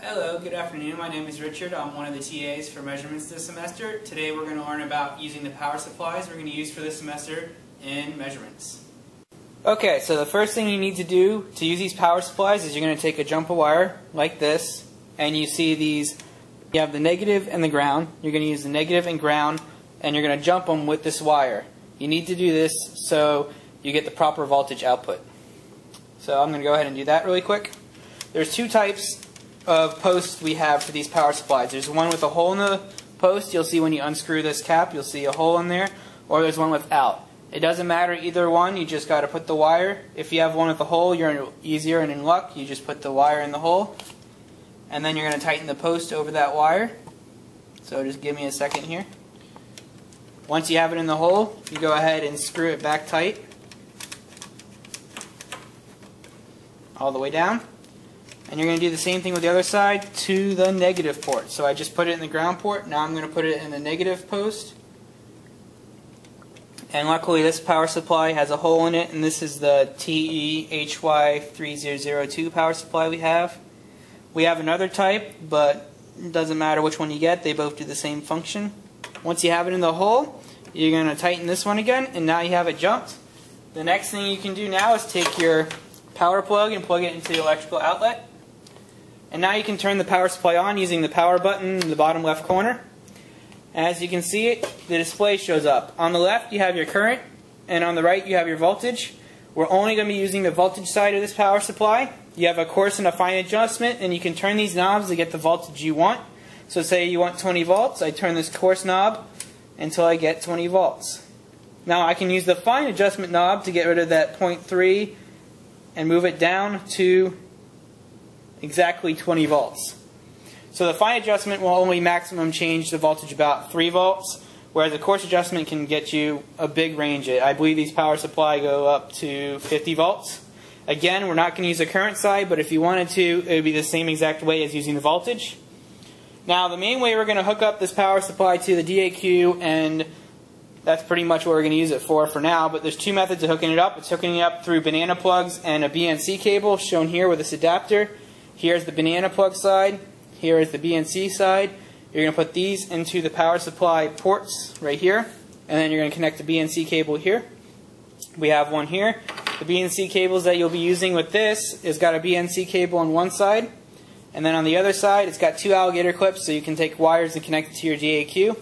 Hello, good afternoon. My name is Richard. I'm one of the TAs for measurements this semester. Today we're going to learn about using the power supplies we're going to use for this semester in measurements. Okay, so the first thing you need to do to use these power supplies is you're going to take a jumper wire like this, and you see these, you have the negative and the ground. You're going to use the negative and ground, and you're going to jump them with this wire. You need to do this so you get the proper voltage output. So I'm going to go ahead and do that really quick. There's two types of posts we have for these power supplies. There's one with a hole in the post. You'll see when you unscrew this cap, you'll see a hole in there, or there's one without. It doesn't matter either one, you just got to put the wire. If you have one with a hole, you're easier and in luck. You just put the wire in the hole, and then you're going to tighten the post over that wire. So just give me a second here. Once you have it in the hole, you go ahead and screw it back tight all the way down. And you're going to do the same thing with the other side to the negative port. So I just put it in the ground port. Now I'm going to put it in the negative post. And luckily this power supply has a hole in it, and this is the TEHY3002 power supply we have. We have another type, but it doesn't matter which one you get. They both do the same function. Once you have it in the hole, you're going to tighten this one again, and now you have it jumped. The next thing you can do now is take your power plug and plug it into the electrical outlet. And now you can turn the power supply on using the power button in the bottom left corner. As you can see, the display shows up. On the left you have your current, and on the right you have your voltage. We're only going to be using the voltage side of this power supply. You have a coarse and a fine adjustment, and you can turn these knobs to get the voltage you want. So say you want 20 volts, I turn this coarse knob until I get 20 volts. Now I can use the fine adjustment knob to get rid of that 0.3 and move it down to exactly 20 volts. So the fine adjustment will only maximum change the voltage about 3 volts, whereas the coarse adjustment can get you a big range. I believe these power supply go up to 50 volts. Again, we're not going to use the current side, but if you wanted to, it would be the same exact way as using the voltage. Now the main way we're going to hook up this power supply to the DAQ, and that's pretty much what we're going to use it for now, but there's two methods of hooking it up. It's hooking it up through banana plugs and a BNC cable, shown here with this adapter. Here's the banana plug side, here is the BNC side. You're going to put these into the power supply ports right here, and then you're going to connect the BNC cable here. We have one here. The BNC cables that you'll be using with this has got a BNC cable on one side, and then on the other side it's got two alligator clips, so you can take wires and connect it to your DAQ.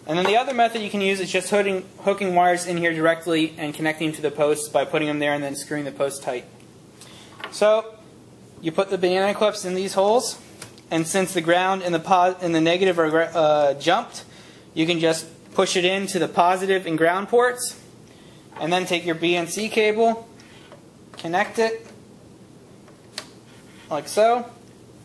And then the other method you can use is just hooking wires in here directly and connecting to the posts by putting them there and then screwing the post tight. So you put the banana clips in these holes, and since the ground and the negative are jumped, you can just push it into the positive and ground ports, and then take your BNC cable, connect it like so,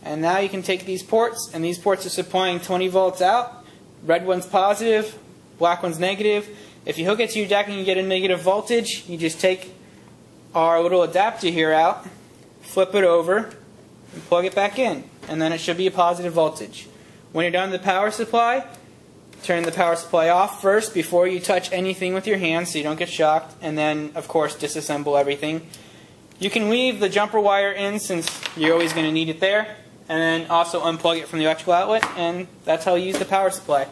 and now you can take these ports, and these ports are supplying 20 volts out. Red one's positive, black one's negative. If you hook it to your deck and you get a negative voltage, you just take our little adapter here out, flip it over, and plug it back in, and then it should be a positive voltage. When you're done with the power supply, turn the power supply off first before you touch anything with your hands so you don't get shocked, and then of course disassemble everything. You can leave the jumper wire in since you're always going to need it there, and then also unplug it from the electrical outlet, and that's how you use the power supply.